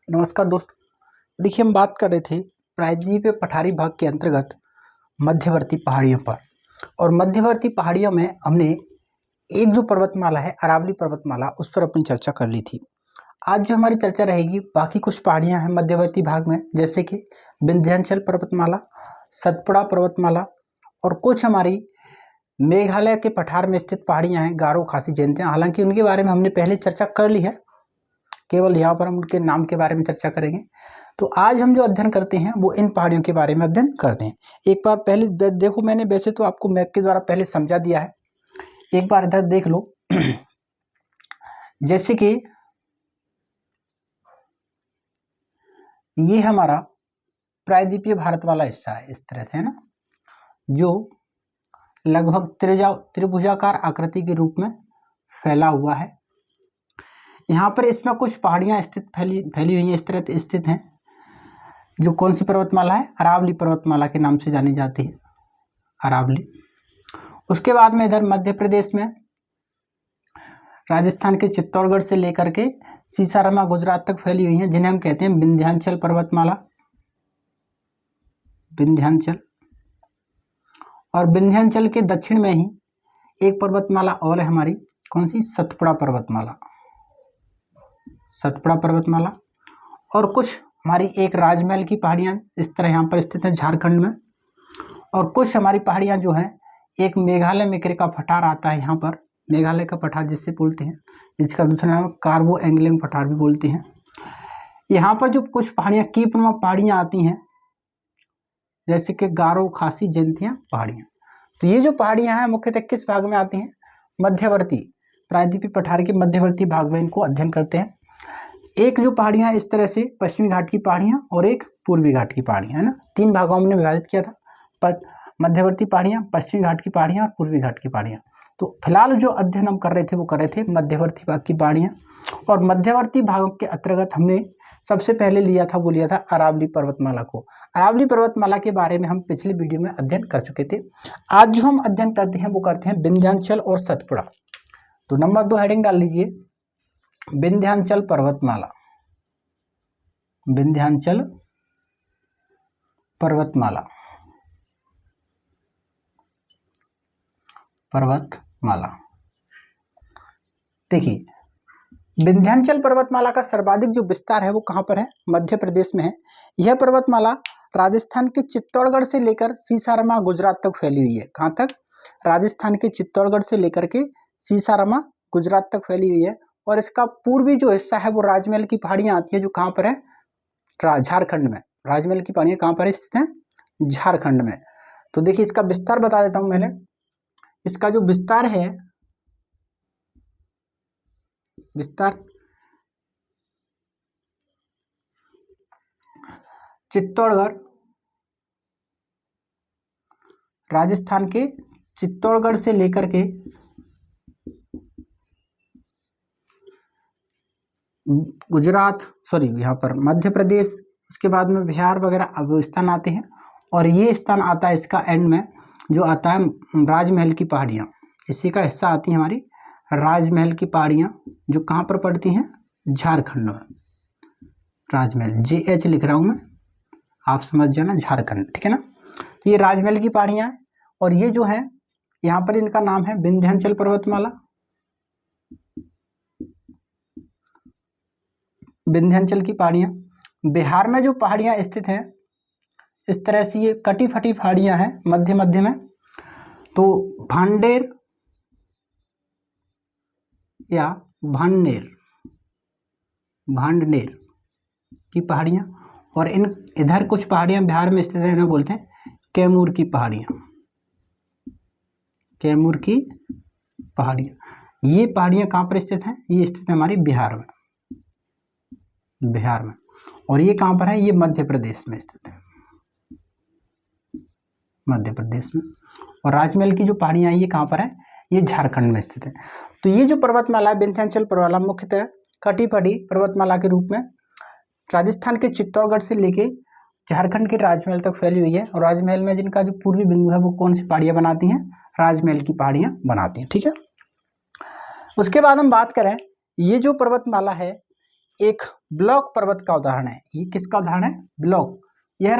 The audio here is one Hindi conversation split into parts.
नमस्कार दोस्तों। देखिए, हम बात कर रहे थे प्रायद्वीपीय पठारी भाग के अंतर्गत मध्यवर्ती पहाड़ियों पर। और मध्यवर्ती पहाड़ियों में हमने एक जो पर्वतमाला है, अरावली पर्वतमाला, उस पर अपनी चर्चा कर ली थी। आज जो हमारी चर्चा रहेगी, बाकी कुछ पहाड़ियां हैं मध्यवर्ती भाग में, जैसे कि विंध्याचल पर्वतमाला, सतपुड़ा पर्वतमाला, और कुछ हमारी मेघालय के पठार में स्थित पहाड़ियां हैं, गारो, खासी, जयंतिया। हालांकि उनके बारे में हमने पहले चर्चा कर ली है, केवल यहाँ पर हम उनके नाम के बारे में चर्चा करेंगे। तो आज हम जो अध्ययन करते हैं वो इन पहाड़ियों के बारे में अध्ययन करते हैं। एक बार पहले देखो, मैंने वैसे तो आपको मैप के द्वारा पहले समझा दिया है, एक बार इधर देख लो। जैसे कि ये हमारा प्रायद्वीपीय भारत वाला हिस्सा है, इस तरह से है ना, जो लगभग त्रिभुजाकार आकृति के रूप में फैला हुआ है। यहाँ पर इसमें कुछ पहाड़ियाँ स्थित फैली हुई हैं, इस तरह स्थित हैं, जो कौन सी पर्वतमाला है, अरावली पर्वतमाला के नाम से जानी जाती है, अरावली। उसके बाद में इधर मध्य प्रदेश में राजस्थान के चित्तौड़गढ़ से लेकर के सीसाराम गुजरात तक फैली हुई हैं, जिन्हें हम कहते हैं विंध्याचल पर्वतमाला, विंध्याचल। और विंध्याचल के दक्षिण में ही एक पर्वतमाला और है हमारी, कौन सी, सतपुड़ा पर्वतमाला, सतपुड़ा पर्वतमाला। और कुछ हमारी एक राजमहल की पहाड़ियाँ इस तरह यहाँ पर स्थित हैं झारखंड में। और कुछ हमारी पहाड़ियाँ जो हैं, एक मेघालय में का पठार आता है यहाँ पर, मेघालय का पठार जिससे बोलते हैं, जिसका दूसरा नाम कार्बो एंगलिंग पठार भी बोलते हैं। यहाँ पर जो कुछ पहाड़ियाँ कीपनुमा पहाड़ियाँ आती हैं, जैसे कि गारो, खासी, जयंतिया पहाड़ियाँ। तो ये जो पहाड़ियाँ हैं मुख्यतः किस भाग में आती हैं, मध्यवर्ती प्रायद्वीपीय पठार के मध्यवर्ती भाग में इनको अध्ययन करते हैं। एक जो पहाड़ियाँ इस तरह से पश्चिमी घाट की पहाड़ियाँ और एक पूर्वी घाट की पहाड़ियाँ, है ना, तीन भागों में विभाजित किया था, पर मध्यवर्ती पहाड़ियाँ, पश्चिमी घाट की पहाड़ियाँ और पूर्वी घाट की पहाड़ियाँ। तो फिलहाल जो अध्ययन हम कर रहे थे वो कर रहे थे मध्यवर्ती भाग की पहाड़ियाँ। और मध्यवर्ती भागों के अंतर्गत हमने सबसे पहले लिया था, वो लिया था अरावली पर्वतमाला को। अरावली पर्वतमाला के बारे में हम पिछले वीडियो में अध्ययन कर चुके थे। आज जो हम अध्ययन करते हैं वो करते हैं विंध्याचल और सतपुड़ा। तो नंबर 2 हेडिंग डाल लीजिए, विंध्याचल पर्वतमाला, विंध्याचल पर्वतमाला, पर्वतमाला। देखिए, विंध्याचल पर्वतमाला का सर्वाधिक जो विस्तार है वो कहाँ पर है, मध्य प्रदेश में है। यह पर्वतमाला राजस्थान के चित्तौड़गढ़ से लेकर सीसाराम गुजरात तक फैली हुई है। कहाँ तक, राजस्थान के चित्तौड़गढ़ से लेकर के सीसाराम गुजरात तक फैली हुई है। और इसका पूर्वी जो हिस्सा है वो राजमहल की पहाड़ियाँ आती है, जो कहाँ पर है, झारखंड में। राजमहल की पहाड़ियाँ कहाँ पर स्थित हैं, झारखंड में। तो देखिए, इसका विस्तार बता देता हूँ मैंने। इसका जो विस्तार है, विस्तार चित्तौड़गढ़, राजस्थान के चित्तौड़गढ़ से लेकर के गुजरात, यहाँ पर मध्य प्रदेश, उसके बाद में बिहार वगैरह अब स्थान आते हैं। और ये स्थान आता है इसका एंड में, जो आता है राजमहल की पहाड़ियाँ, इसी का हिस्सा आती है हमारी राजमहल की पहाड़ियाँ, जो कहाँ पर पड़ती हैं, झारखंड में। राजमहल JH लिख रहा हूँ मैं, आप समझ जाना, झारखंड, ठीक है ना। तो ये राजमहल की पहाड़ियाँ हैं। और ये जो है यहाँ पर इनका नाम है विंध्याचल पर्वतमाला, विंध्याचल की पहाड़ियाँ। बिहार में जो पहाड़ियाँ स्थित हैं, इस तरह से ये कटी फटी पहाड़ियाँ हैं मध्य मध्य में। तो भांडेर या भांडेर, भांडनेर की पहाड़ियाँ। और इन इधर कुछ पहाड़ियाँ बिहार में स्थित है, ना बोलते हैं कैमूर की पहाड़ियाँ, कैमूर की पहाड़ियाँ। ये पहाड़ियाँ कहाँ पर स्थित हैं, ये स्थित है हमारी बिहार में, बिहार में। और ये कहाँ पर है, ये मध्य प्रदेश में स्थित है, मध्य प्रदेश में। और राजमहल की जो पहाड़ियाँ ये कहाँ पर है, ये झारखंड में स्थित है। तो ये जो पर्वतमाला है विंध्याचल पर्वतमाला, मुख्यतः कटी फटी पर्वतमाला के रूप में राजस्थान के चित्तौड़गढ़ से लेके झारखंड के राजमहल तक फैली हुई है। और राजमहल में जिनका जो पूर्वी बिंदु है वो कौन सी पहाड़ियाँ बनाती हैं, राजमहल की पहाड़ियाँ बनाती हैं, ठीक है। उसके बाद हम बात करें, ये जो पर्वतमाला है एक ब्लॉक पर्वत का उदाहरण है। ये किसका उदाहरण है? ब्लॉक। यह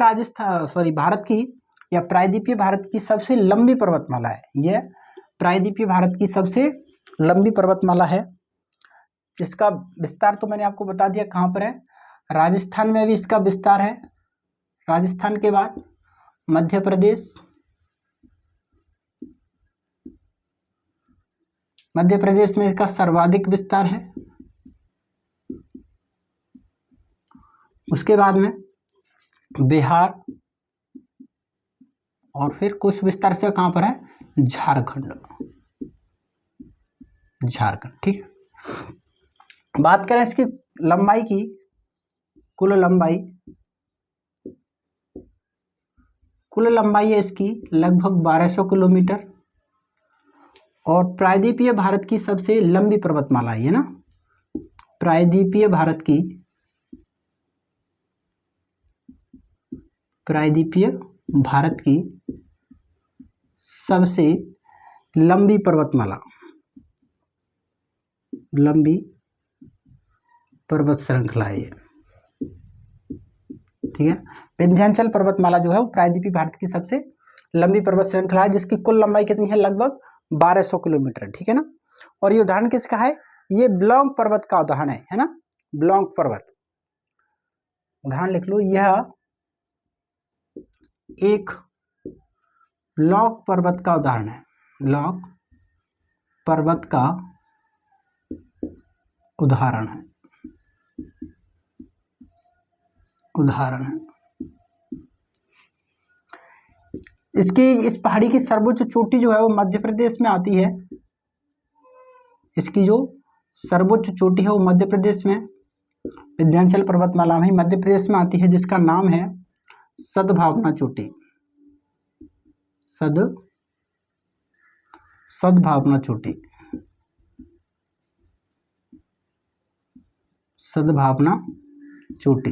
भारत की या प्रायद्वीपीय भारत की सबसे लंबी पर्वतमाला है। यह प्रायद्वीपीय भारत की सबसे लंबी पर्वतमाला है, जिसका विस्तार तो मैंने आपको बता दिया कहाँ पर है। राजस्थान में भी इसका विस्तार है। राजस्थान के बाद मध्य प्रदेश, मध्य प्रदेश में इसका सर्वाधिक विस्तार है। उसके बाद में बिहार, और फिर कुछ विस्तार से कहां पर है? झारखंड। झारखंड, ठीक है। बात करें इसकी लंबाई की, कुल लंबाई है इसकी लगभग 1200 किलोमीटर, और प्रायद्वीपीय भारत की सबसे लंबी पर्वतमाला है ना। प्रायद्वीपीय भारत की सबसे लंबी पर्वतमाला, लंबी पर्वत श्रृंखला है ये, ठीक है। विंध्याचल पर्वतमाला जो है वो प्रायद्वीपीय भारत की सबसे लंबी पर्वत श्रृंखला है, जिसकी कुल लंबाई कितनी है? लगभग 1200 किलोमीटर, ठीक है ना। और ये उदाहरण किसका है? ये ब्लॉन्ग पर्वत का उदाहरण है ना। ब्लॉन्ग पर्वत, उदाहरण लिख लो। यह एक ब्लॉक पर्वत का उदाहरण है। ब्लॉक पर्वत का उदाहरण है। इस पहाड़ी की सर्वोच्च चोटी जो है वो मध्य प्रदेश में आती है। इसकी जो सर्वोच्च चोटी है वो मध्य प्रदेश में, विंध्याचल पर्वतमाला में मध्य प्रदेश में आती है, जिसका नाम है सद्भावना चोटी। सद्भावना चोटी, सद्भावना चोटी,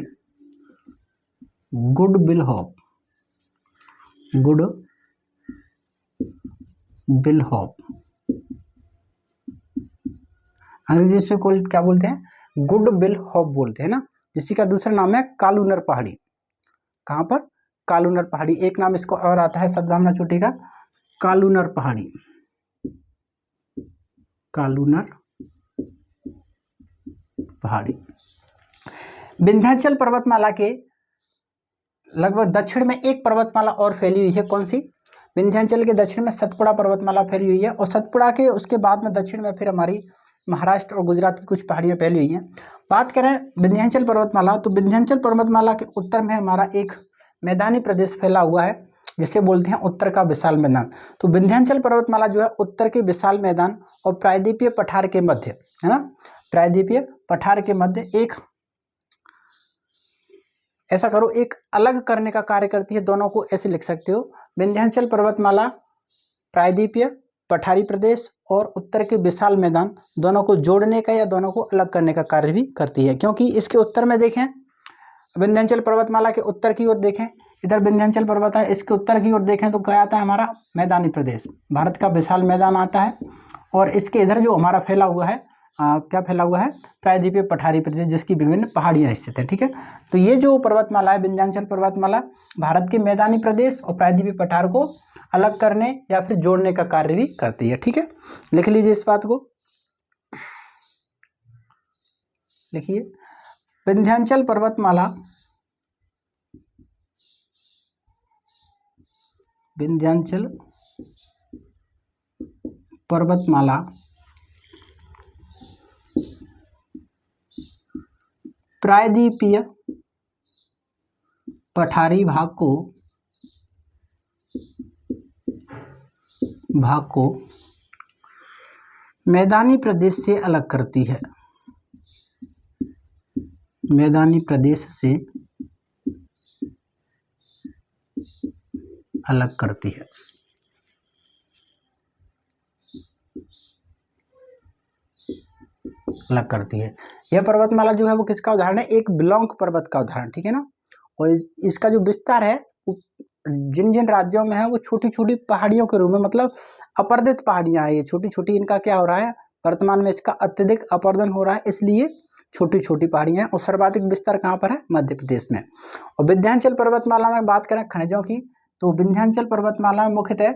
गुडविल हॉप, अंग्रेजी में क्या बोलते हैं? गुडविल हॉप बोलते हैं ना। जिसी का दूसरा नाम है कालूनर पहाड़ी। कहाँ पर? कालूनर पहाड़ी। एक नाम इसको और आता है सद्भावना चोटी का, कालूनर पहाड़ी। कालूनर पहाड़ी। विंध्याचल पर्वतमाला के लगभग दक्षिण में एक पर्वतमाला और फैली हुई है। कौन सी? विंध्याचल के दक्षिण में सतपुड़ा पर्वतमाला फैली हुई है, और सतपुड़ा के उसके बाद में दक्षिण में फिर हमारी महाराष्ट्र और गुजरात की कुछ पहाड़ियां फैली हुई हैं। बात करें विंध्याचल पर्वतमाला, तो विंध्याचल पर्वतमाला के उत्तर में हमारा एक मैदानी प्रदेश फैला हुआ है, जिसे बोलते हैं उत्तर का विशाल मैदान। तो विंध्याचल पर्वतमाला जो है उत्तर के विशाल मैदान और प्रायद्वीपीय पठार के मध्य, है ना, प्रायद्वीपीय पठार के मध्य एक, ऐसा करो, एक अलग करने का कार्य करती है। दोनों को ऐसे लिख सकते हो, विंध्याचल पर्वतमाला प्रायद्वीपीय पठारी प्रदेश और उत्तर के विशाल मैदान, दोनों को जोड़ने का या दोनों को अलग करने का कार्य भी करती है। क्योंकि इसके उत्तर में देखें, विंध्याचल पर्वतमाला के उत्तर की ओर देखें, इधर विंध्याचल पर्वत है, इसके उत्तर की ओर देखें तो क्या आता है? हमारा मैदानी प्रदेश, भारत का विशाल मैदान आता है। और इसके इधर जो हमारा फैला हुआ है, क्या फैला हुआ है? प्रायद्वीपीय पठारी प्रदेश, जिसकी विभिन्न पहाड़ियां स्थित है, ठीक है। तो ये जो पर्वतमाला है, विंध्याचल पर्वतमाला, भारत के मैदानी प्रदेश और प्रायद्वीपीय पठार को अलग करने या फिर जोड़ने का कार्य भी करती है, ठीक है। लिख लीजिए इस बात को, लिखिए। विंध्याचल पर्वतमाला, विंध्याचल पर्वतमाला प्रायद्वीपीय पठारी भाग को मैदानी प्रदेश से अलग करती है। मैदानी प्रदेश से अलग करती है। अलग करती है। यह पर्वतमाला जो है वो किसका उदाहरण है? एक ब्लॉन्ग पर्वत का उदाहरण, ठीक है ना। और इसका जो विस्तार है जिन जिन राज्यों में है वो छोटी छोटी पहाड़ियों के रूप में, मतलब अपर्दित पहाड़ियां हैं ये छोटी छोटी, इनका क्या हो रहा है? वर्तमान में इसका अत्यधिक अपर्दन हो रहा है, इसलिए छोटी छोटी पहाड़ियाँ हैं और सर्वाधिक विस्तार कहाँ पर है? मध्य प्रदेश में। और विंध्याचल पर्वतमाला में बात करें खनिजों की, तो विंध्याचल पर्वतमाला में मुख्यतः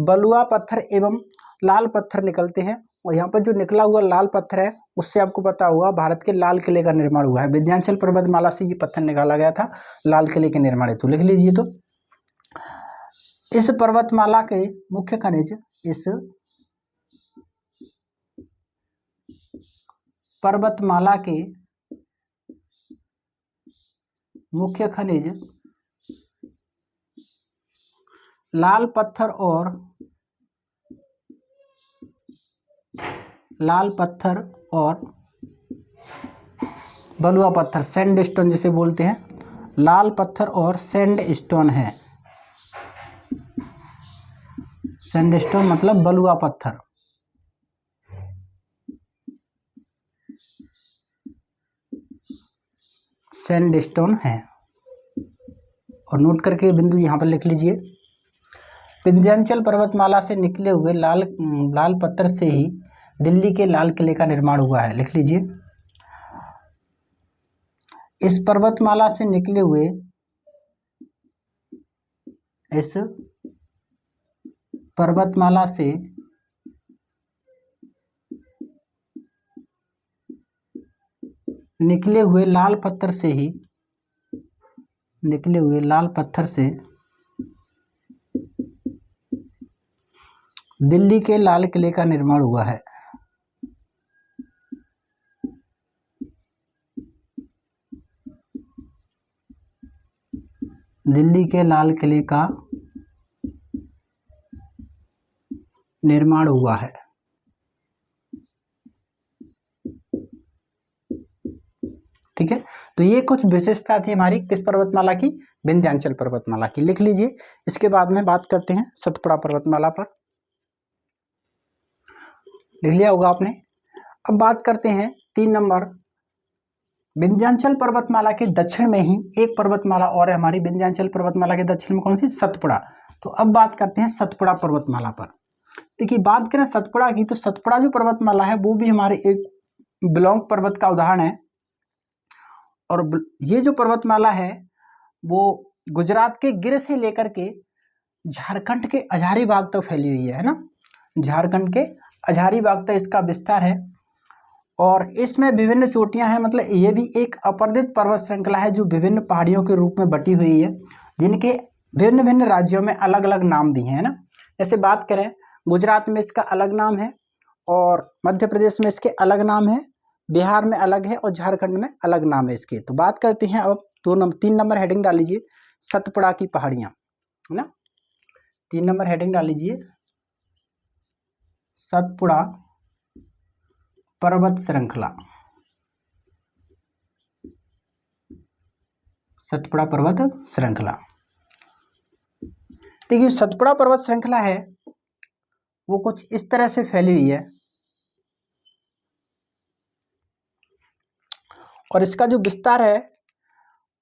बलुआ पत्थर एवं लाल पत्थर निकलते हैं। और यहाँ पर जो निकला हुआ लाल पत्थर है उससे आपको पता हुआ भारत के लाल किले का निर्माण हुआ है। विंध्याचल पर्वतमाला से ये पत्थर निकाला गया था लाल किले के निर्माण हेतु, लिख लीजिए। तो इस पर्वतमाला के मुख्य खनिज, इस पर्वतमाला के मुख्य खनिज लाल पत्थर और बलुआ पत्थर, सैंडस्टोन जिसे बोलते हैं, लाल पत्थर और सैंडस्टोन है। सैंडस्टोन मतलब बलुआ पत्थर। सैंडस्टोन है। और नोट करके बिंदु यहाँ पर लिख लीजिए। विंध्याचल पर्वतमाला से निकले हुए लाल पत्थर से ही दिल्ली के लाल किले का निर्माण हुआ है, लिख लीजिए। इस पर्वतमाला से निकले हुए लाल पत्थर से दिल्ली के लाल किले का निर्माण हुआ है। दिल्ली के लाल किले का निर्माण हुआ है। ठीक है, तो ये कुछ विशेषता थी हमारी किस पर्वतमाला की? विंध्याचल पर्वतमाला की, लिख लीजिए। इसके बाद में बात करते हैं सतपुड़ा पर्वतमाला पर, लिख लिया होगा आपने। अब बात करते हैं 3 नंबर, विंध्याचल पर्वतमाला के दक्षिण में ही एक पर्वतमाला और है हमारी। विंध्याचल पर्वतमाला के दक्षिण में कौन सी? सतपुड़ा। तो अब बात करते हैं सतपुड़ा पर्वतमाला पर। देखिए, बात करें सतपुड़ा की, तो सतपुड़ा जो पर्वतमाला है वो भी हमारे एक बिलोंग पर्वत का उदाहरण है। और ये जो पर्वतमाला है वो गुजरात के गिर से लेकर के झारखंड के हजारीबाग तक फैली हुई है ना। झारखंड के हजारीबाग तक इसका विस्तार है। और इसमें विभिन्न चोटियां हैं, मतलब ये भी एक अपरदित पर्वत श्रृंखला है जो विभिन्न पहाड़ियों के रूप में बटी हुई है, जिनके भिन्न भिन्न राज्यों में अलग अलग नाम भी हैं ना। जैसे बात करें, गुजरात में इसका अलग नाम है, और मध्य प्रदेश में इसके अलग नाम है, बिहार में अलग है, और झारखंड में अलग नाम है इसके। तो बात करते हैं अब 3 नंबर हेडिंग डाल लीजिए, सतपुड़ा की पहाड़ियाँ, है ना। 3 नंबर हेडिंग डाल लीजिए, सतपुड़ा पर्वत श्रृंखला। सतपुड़ा पर्वत श्रृंखला। देखिए, सतपुड़ा पर्वत श्रृंखला है वो कुछ इस तरह से फैली हुई है, और इसका जो विस्तार है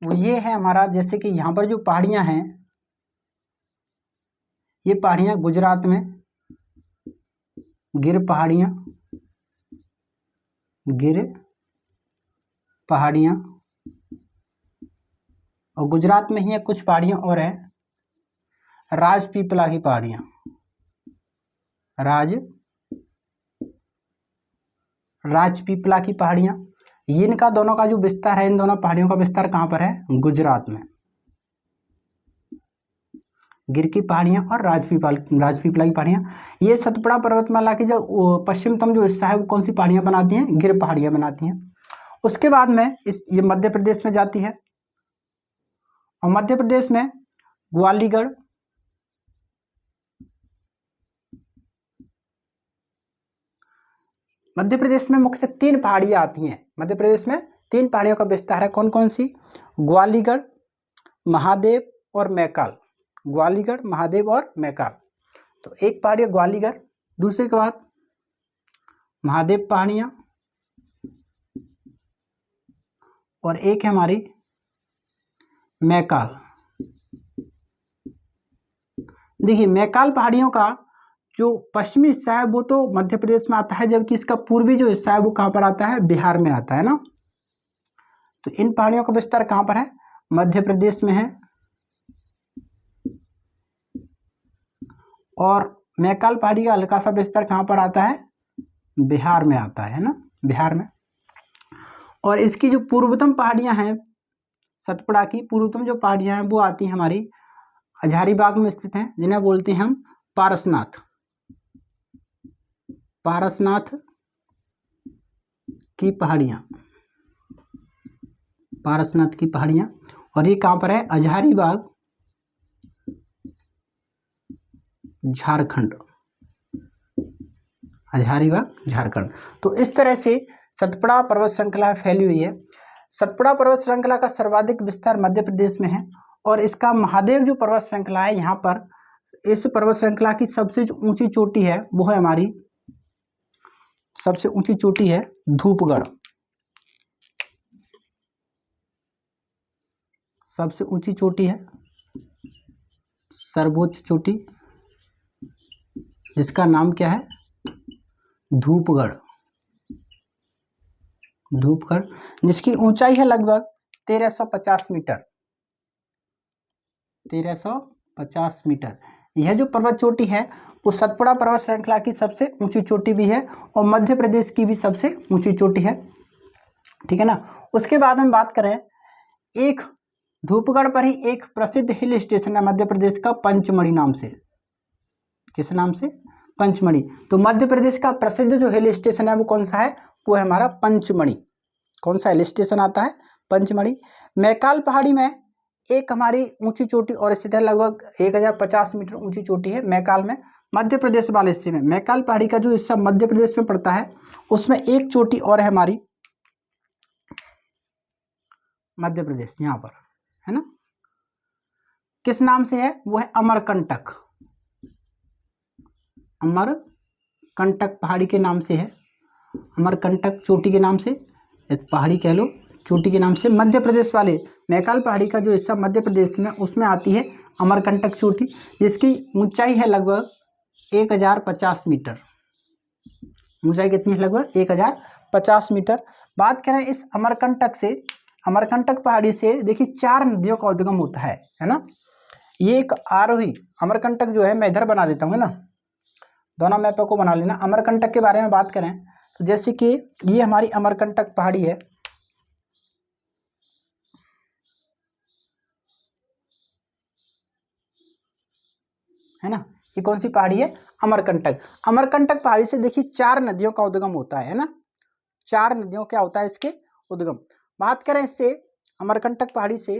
वो ये है हमारा। जैसे कि यहाँ पर जो पहाड़ियाँ हैं, ये पहाड़ियाँ गुजरात में गिर पहाड़ियाँ, और गुजरात में ही है कुछ पहाड़ियाँ और है, राजपीपला की पहाड़ियाँ, राजपीपला की पहाड़ियाँ। इनका दोनों का जो विस्तार है, इन दोनों पहाड़ियों का विस्तार कहाँ पर है? गुजरात में। गिर की पहाड़ियाँ और राजपीपला की पहाड़ियाँ। ये सतपुड़ा पर्वतमाला की जो पश्चिमतम जो हिस्सा है वो कौन सी पहाड़ियाँ बनाती हैं? गिर पहाड़ियाँ बनाती हैं। उसके बाद में ये मध्य प्रदेश में जाती है, और मध्य प्रदेश में ग्वालीगढ़, मध्य प्रदेश में मुख्यतः 3 पहाड़ियाँ आती हैं। मध्य प्रदेश में 3 पहाड़ियों का विस्तार है। कौन कौन सी? ग्वालीगढ़, महादेव और मैकाल। ग्वालीगढ़, महादेव और मैकाल। तो एक पहाड़ी है ग्वालीगढ़, दूसरे के बाद महादेव पहाड़ियाँ, और एक है हमारी मैकाल। देखिए, मैकाल पहाड़ियों का जो पश्चिमी हिस्सा है वो तो मध्य प्रदेश में आता है, जबकि इसका पूर्वी जो हिस्सा है वो कहाँ पर आता है? बिहार में आता है ना। तो इन पहाड़ियों का विस्तार कहाँ पर है? मध्य प्रदेश में है। और मैकाल पहाड़ी का हल्का सा विस्तार कहाँ पर आता है? बिहार में आता है ना, बिहार में। और इसकी जो पूर्वतम पहाड़ियां हैं सतपुड़ा की, पूर्वतम जो पहाड़ियां हैं वो आती हैं हमारी हजारीबाग में स्थित हैं, जिन्हें बोलते हैं हम पारसनाथ। पारसनाथ की पहाड़ियां, पारसनाथ की पहाड़ियां। और ये कहाँ पर है? हजारीबाग, झारखंड। हजारीबाग, झारखंड। तो इस तरह से सतपुड़ा पर्वत श्रृंखला फैली हुई है। सतपुड़ा पर्वत श्रृंखला का सर्वाधिक विस्तार मध्य प्रदेश में है। और इसका महादेव जो पर्वत श्रृंखला है, यहाँ पर इस पर्वत श्रृंखला की सबसे जो ऊंची चोटी है वो है हमारी, सबसे ऊंची चोटी है धूपगढ़। सबसे ऊंची चोटी है, सर्वोच्च चोटी, जिसका नाम क्या है? धूपगढ़। धूपगढ़, जिसकी ऊंचाई है लगभग 1350 मीटर। 1350 मीटर। यह जो पर्वत चोटी है वो सतपुड़ा पर्वत श्रृंखला की सबसे ऊंची चोटी भी है और मध्य प्रदेश की भी सबसे ऊंची चोटी है, ठीक है ना। उसके बाद हम बात करें, एक धूपगढ़ पर ही एक प्रसिद्ध हिल स्टेशन है मध्य प्रदेश का, पंचमढ़ी नाम से। किस नाम से? पंचमढ़ी। तो मध्य प्रदेश का प्रसिद्ध जो हिल स्टेशन है वो कौन सा है? वो है हमारा पंचमढ़ी। कौन सा हिल स्टेशन आता है? पंचमढ़ी। मैकाल पहाड़ी में एक हमारी ऊंची चोटी और स्थित है, लगभग 1050 मीटर ऊंची चोटी है मैकाल में, मध्य प्रदेश वाले हिस्से में। मैकाल पहाड़ी का जो हिस्सा मध्य प्रदेश में पड़ता है उसमें एक चोटी और है हमारी मध्य प्रदेश, यहाँ पर है ना। किस नाम से है? वो है अमरकंटक। अमरकंटक पहाड़ी के नाम से है, अमरकंटक चोटी के नाम से, पहाड़ी कह लो, चोटी के नाम से। मध्य प्रदेश वाले मैकाल पहाड़ी का जो हिस्सा मध्य प्रदेश में, उसमें आती है अमरकंटक चोटी, जिसकी ऊंचाई है लगभग 1050 मीटर। ऊंचाई कितनी है? लगभग 1050 मीटर। बात करें इस अमरकंटक से, अमरकंटक पहाड़ी से देखिए 4 नदियों का उद्गम होता है ना। ये एक आरोही, अमरकंटक जो है मैं इधर बना देता हूँ, है ना, दोनों मैपों को बना लेना। अमरकंटक के बारे में बात करें तो जैसे कि ये हमारी अमरकंटक पहाड़ी है ना। ये कौन सी पहाड़ी है? अमरकंटक। अमरकंटक पहाड़ी से देखिए 4 नदियों का उद्गम होता है ना। 4 नदियों क्या होता है इसके उद्गम। बात करें इससे अमरकंटक पहाड़ी से,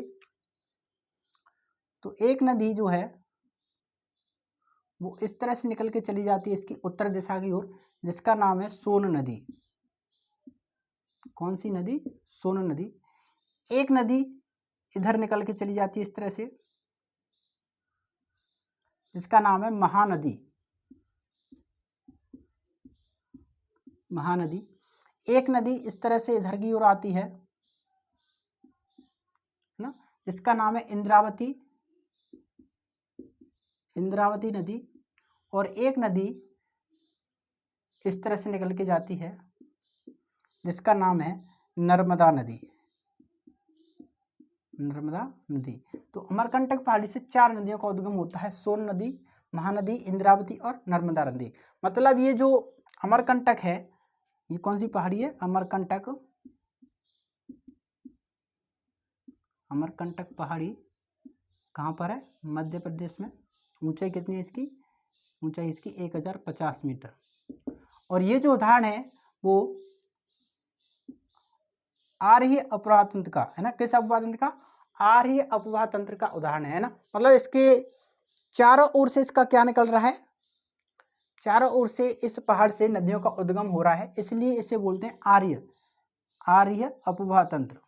तो एक नदी जो है वो इस तरह से निकल के चली जाती है इसकी उत्तर दिशा की ओर, जिसका नाम है सोन नदी। कौन सी नदी? सोन नदी। एक नदी इधर निकल के चली जाती है इस तरह से, जिसका नाम है महानदी। महानदी। एक नदी इस तरह से इधर की ओर आती है ना, जिसका नाम है इंद्रावती। इंद्रावती नदी। और एक नदी इस तरह से निकल के जाती है जिसका नाम है नर्मदा नदी। नर्मदा नदी। तो अमरकंटक पहाड़ी से 4 नदियों का उद्गम होता है, सोन नदी, महानदी, इंद्रावती और नर्मदा नदी। मतलब ये जो अमरकंटक है, ये कौन सी पहाड़ी है? अमरकंटक। अमरकंटक पहाड़ी कहाँ पर है? मध्य प्रदेश में। ऊंचाई कितनी है इसकी? ऊंचाई इसकी 1050 मीटर। और ये जो उदाहरण है वो आर्य अपवाह तंत्र का है ना। किस अपवाह तंत्र का? आर्य अपवाह तंत्र का उदाहरण है ना। मतलब इसके चारों ओर से इसका क्या निकल रहा है? चारों ओर से इस पहाड़ से नदियों का उद्गम हो रहा है, इसलिए इसे बोलते हैं आर्य, आर्य अपवाह तंत्र।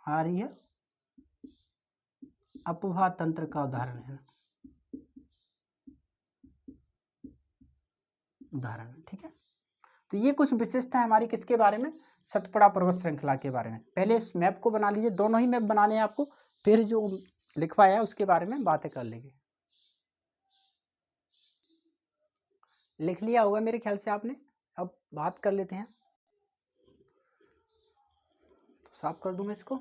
आर्य अपवाह तंत्र का उदाहरण है, उदाहरण, ठीक है। तो ये कुछ विशेषता है हमारी किसके बारे में? सतपुड़ा पर्वत श्रृंखला के बारे में। पहले इस मैप को बना लीजिए, दोनों ही मैप बनाने हैं आपको, फिर जो लिखवाया है उसके बारे में बातें कर लेंगे। लिख लिया होगा मेरे ख्याल से आपने। अब बात कर लेते हैं। साफ कर दूं मैं इसको।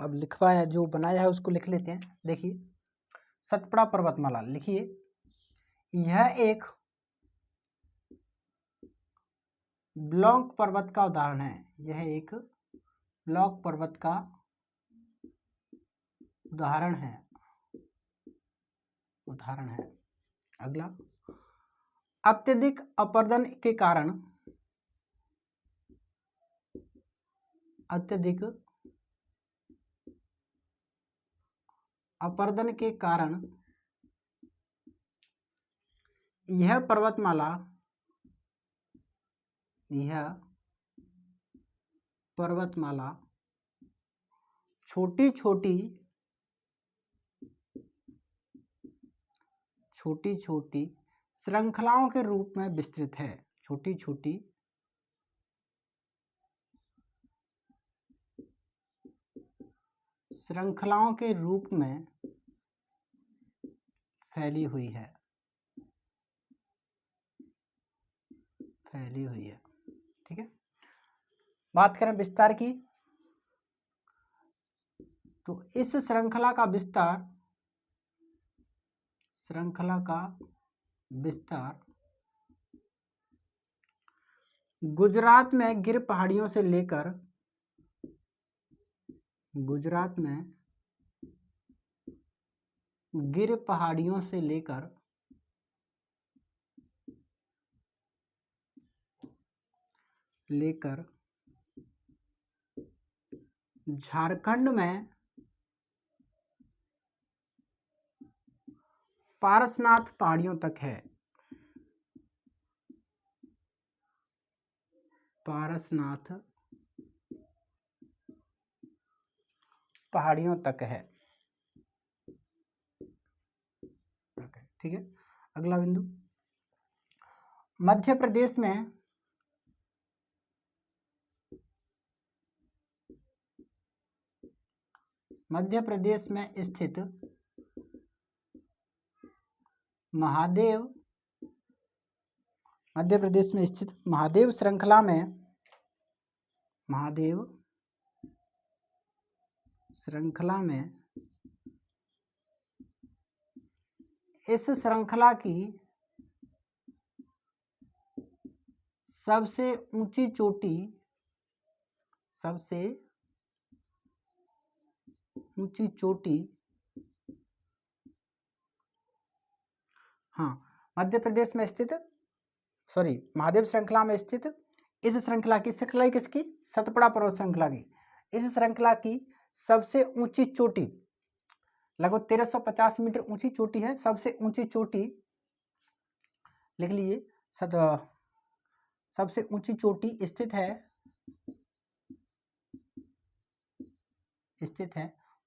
अब लिखवाया जो बनाया है उसको लिख लेते हैं। देखिए, सतपुड़ा पर्वतमाला लिखिए, यह एक ब्लॉक पर्वत का उदाहरण है। यह एक ब्लॉक पर्वत का उदाहरण है। अगला, अत्यधिक अपरदन के कारण यह पर्वतमाला छोटी छोटी श्रृंखलाओं के रूप में विस्तृत है। छोटी छोटी श्रृंखलाओं के रूप में फैली हुई है। ठीक है। बात करें विस्तार की, तो इस श्रृंखला का विस्तार गुजरात में गिर पहाड़ियों से लेकर झारखंड में पारसनाथ पहाड़ियों तक है। पारसनाथ पहाड़ियों तक है। ठीक है। अगला बिंदु, मध्य प्रदेश में स्थित महादेव श्रृंखला में इस श्रृंखला की सबसे ऊंची चोटी मध्य प्रदेश में स्थित महादेव श्रृंखला में स्थित इस श्रृंखला की किसकी? सतपुड़ा पर्वत श्रृंखला की। इस श्रृंखला की सबसे ऊंची चोटी लगभग 1350 मीटर ऊंची चोटी है। सबसे ऊंची चोटी लिख लीजिए। सबसे ऊंची चोटी स्थित है,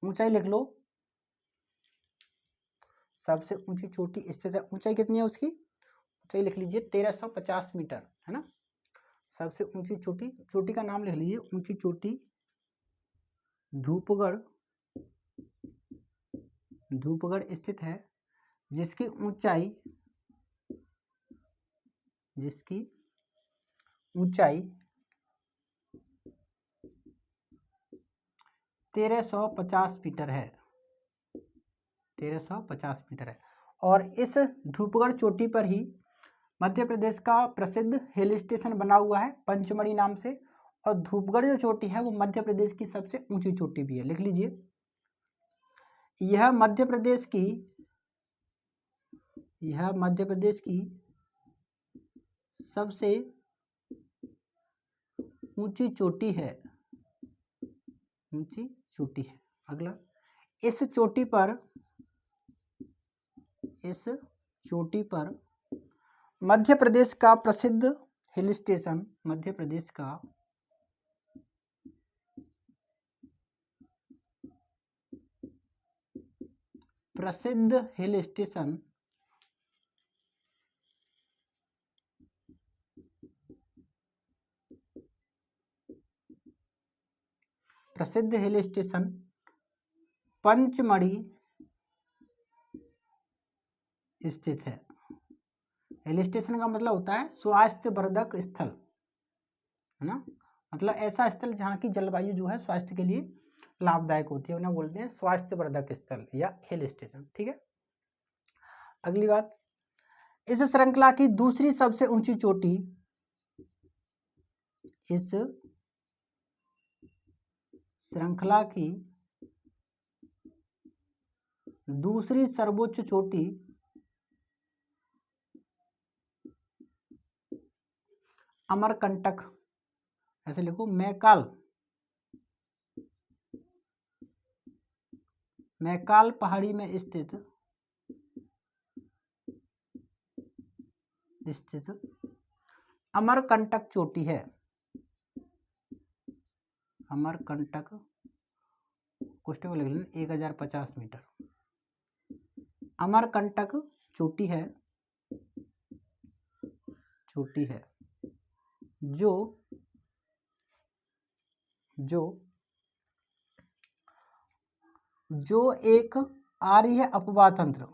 ऊंचाई लिख लो। सबसे ऊंची चोटी स्थित है, ऊंचाई कितनी है उसकी? ऊंचाई लिख लीजिए 1350 मीटर, है ना। सबसे ऊंची चोटी का नाम लिख लीजिए। ऊंची चोटी धूपगढ़ स्थित है, जिसकी ऊंचाई 1350 मीटर है। 1350 मीटर है। और इस धूपगढ़ चोटी पर ही मध्य प्रदेश का प्रसिद्ध हिल स्टेशन बना हुआ है पंचमढ़ी नाम से। और धूपगढ़ जो चोटी है वो मध्य प्रदेश की सबसे ऊंची चोटी भी है। लिख लीजिए, यह मध्य प्रदेश की सबसे ऊंची चोटी है। अगला, इस चोटी पर मध्य प्रदेश का प्रसिद्ध हिल स्टेशन पंचमढ़ी स्थित है। हिल स्टेशन का मतलब होता है स्वास्थ्यवर्धक स्थल, है ना, मतलब ऐसा स्थल जहाँ की जलवायु जो है स्वास्थ्य के लिए लाभदायक होती है, उन्हें बोलते हैं स्वास्थ्यवर्धक स्थल या हिल स्टेशन। ठीक है, अगली बात, इस श्रृंखला की दूसरी सबसे ऊंची चोटी, इस श्रृंखला की दूसरी सर्वोच्च चोटी अमरकंटक, ऐसे लिखो, मैकाल पहाड़ी में स्थित अमरकंटक चोटी है। अमरकंटक क्वेश्चन में लिख लेना 1050 मीटर। अमरकंटक चोटी है जो एक आर्य अपवाह तंत्र,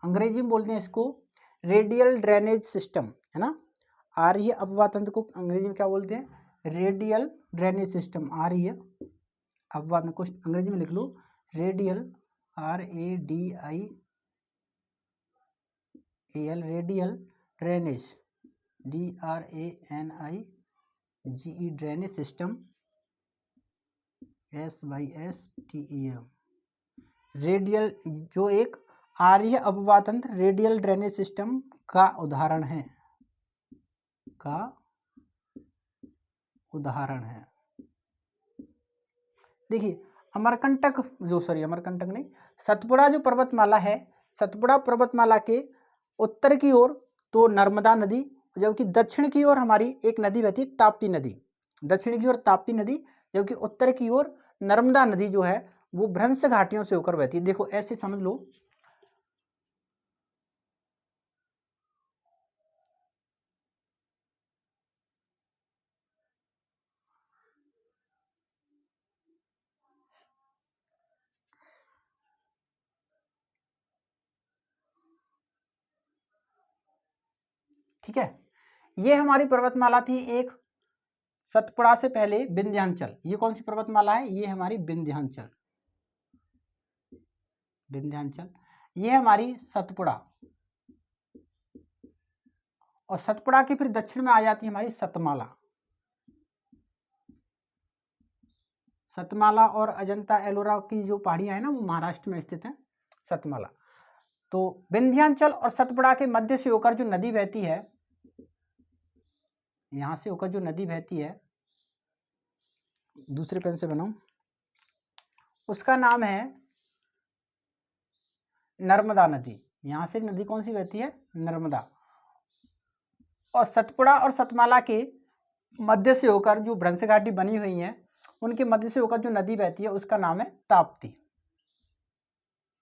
अंग्रेजी में बोलते हैं इसको रेडियल ड्रेनेज सिस्टम, है ना। आर्य अपवाह तंत्र को अंग्रेजी में क्या बोलते हैं? Radial drainage system. आर्य अपवाह तंत्र को अंग्रेजी में लिख लो radial, RADIAL, radial drainage, DRANIGE, drainage system, SYSTEM, radial, जो एक आर्य अपवाह तंत्र रेडियल ड्रेनेज सिस्टम का उदाहरण है, देखिए अमरकंटक नहीं, सतपुड़ा जो पर्वतमाला है, सतपुड़ा पर्वतमाला के उत्तर की ओर तो नर्मदा नदी, जबकि दक्षिण की ओर हमारी एक नदी बहती ताप्ती नदी, दक्षिण की ओर ताप्ती नदी, जबकि उत्तर की ओर नर्मदा नदी जो है वो भ्रंश घाटियों से होकर बहती है। देखो ऐसे समझ लो, ठीक है। ये हमारी पर्वतमाला थी एक, सतपुड़ा से पहले विंध्याचल। ये कौन सी पर्वतमाला है? ये हमारी विंध्याचल। ये हमारी सतपुड़ा, और सतपुड़ा के फिर दक्षिण में आ जाती है हमारी सतमाला और अजंता एलोरा की जो पहाड़ियां हैं ना, वो महाराष्ट्र में स्थित है, सतमाला। तो विंध्याचल और सतपुड़ा के मध्य से होकर जो नदी बहती है, यहां से होकर जो नदी बहती है, दूसरे पेन से बनाऊं, उसका नाम है नर्मदा नदी। यहां से नदी कौन सी बहती है? नर्मदा। और सतपुड़ा और सतमाला के मध्य से होकर जो भ्रंश घाटी बनी हुई है, उनके मध्य से होकर जो नदी बहती है उसका नाम है ताप्ती।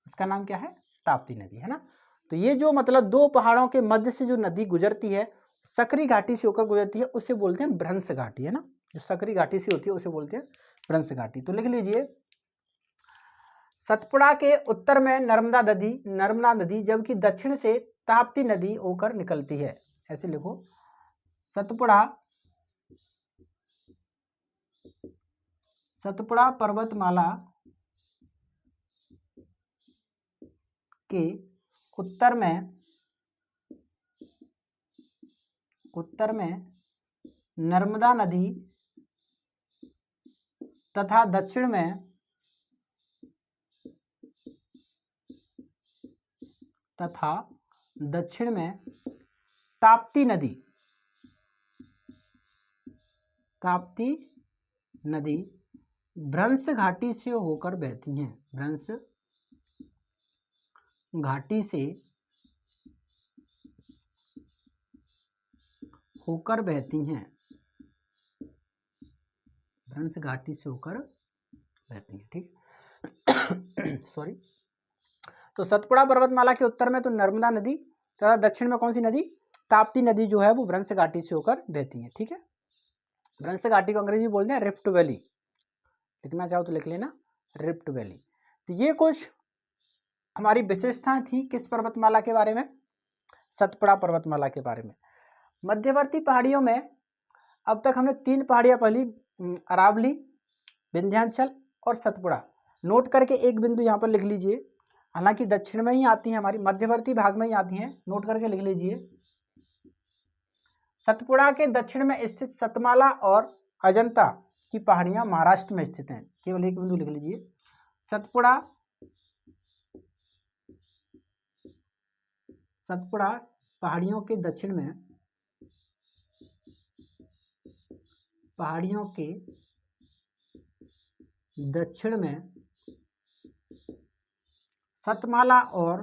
उसका नाम क्या है? ताप्ती नदी, है ना। तो ये जो मतलब दो पहाड़ों के मध्य से जो नदी गुजरती है, सकरी घाटी से होकर गुजरती है, उसे बोलते हैं भ्रंश घाटी, है ना। जो सकरी घाटी से होती है उसे बोलते हैं भ्रंश घाटी। तो लिख लीजिए, सतपुड़ा के उत्तर में नर्मदा नदी, जबकि दक्षिण से ताप्ती नदी होकर निकलती है। ऐसे लिखो, सतपुड़ा पर्वतमाला के उत्तर में नर्मदा नदी तथा दक्षिण में ताप्ती नदी भ्रंश घाटी से होकर बहती हैं। भ्रंश घाटी से होकर बहती हैं, भ्रंश घाटी से होकर बहती हैं, ठीक। सॉरी। तो सतपुड़ा पर्वतमाला के उत्तर में तो नर्मदा नदी तथा दक्षिण में कौन सी नदी? ताप्ती नदी जो है वो भ्रंश घाटी से होकर बहती है। ठीक है, भ्रंश घाटी को अंग्रेजी बोलते हैं रिफ्ट वैली, लिखना चाहो तो लिख लेना रिफ्ट वैली। तो ये कुछ हमारी विशेषताएं थी किस पर्वतमाला के बारे में, सतपुड़ा पर्वतमाला के बारे में। मध्यवर्ती पहाड़ियों में अब तक हमने 3 पहाड़ियां पढ़ी, अरावली, विंध्याचल और सतपुड़ा। नोट करके एक बिंदु यहाँ पर लिख लीजिए, हालांकि दक्षिण में ही आती हैं, हमारी मध्यवर्ती भाग में ही आती हैं, नोट करके लिख लीजिए। सतपुड़ा के दक्षिण में स्थित सतमाला और अजंता की पहाड़ियां महाराष्ट्र में स्थित हैं, केवल एक बिंदु लिख लीजिए। सतपुड़ा पहाड़ियों के दक्षिण में, पहाड़ियों के दक्षिण में सतमाला और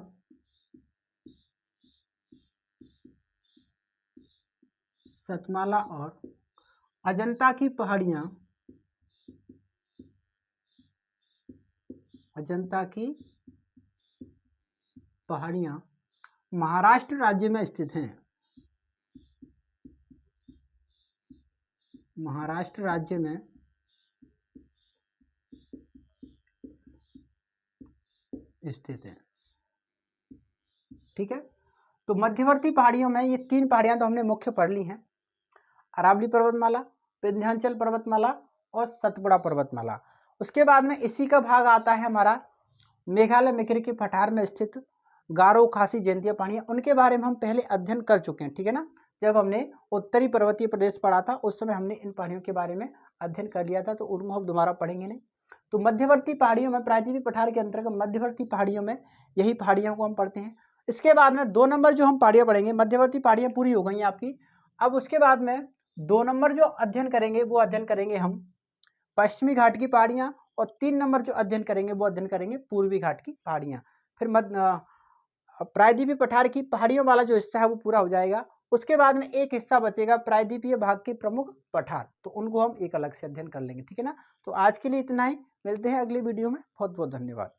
अजंता की पहाड़ियां, महाराष्ट्र राज्य में स्थित हैं, महाराष्ट्र राज्य में स्थित है। ठीक है, तो मध्यवर्ती पहाड़ियों में ये 3 पहाड़ियां तो हमने मुख्य पढ़ ली हैं, अरावली पर्वतमाला, विंध्याचल पर्वतमाला और सतपुड़ा पर्वतमाला। उसके बाद में इसी का भाग आता है हमारा मेघालय मिक्री के पठार में स्थित गारो, खासी, जयंतिया पहाड़ियां। उनके बारे में हम पहले अध्ययन कर चुके हैं। ठीक है ना, जब हमने उत्तरी पर्वतीय प्रदेश पढ़ा था उस समय हमने इन पहाड़ियों के बारे में अध्ययन कर लिया था, तो उनको हम दोबारा पढ़ेंगे नहीं। तो मध्यवर्ती पहाड़ियों में, प्रायद्वीपीय पठार के अंतर्गत मध्यवर्ती पहाड़ियों में यही पहाड़ियों को हम पढ़ते हैं। इसके बाद में 2 नंबर जो हम पहाड़ियां पढ़ेंगे, मध्यवर्ती पहाड़ियां पूरी हो गई आपकी। अब उसके बाद में 2 नंबर जो अध्ययन करेंगे वो अध्ययन करेंगे हम पश्चिमी घाट की पहाड़ियां, और 3 नंबर जो अध्ययन करेंगे वो अध्ययन करेंगे पूर्वी घाट की पहाड़ियां। फिर प्रायद्वीपीय पठार की पहाड़ियों वाला जो हिस्सा है वो पूरा हो जाएगा। उसके बाद में एक हिस्सा बचेगा प्रायद्वीपीय भाग के प्रमुख पठार, तो उनको हम एक अलग से अध्ययन कर लेंगे। ठीक है ना, तो आज के लिए इतना ही, मिलते हैं अगली वीडियो में। बहुत बहुत धन्यवाद।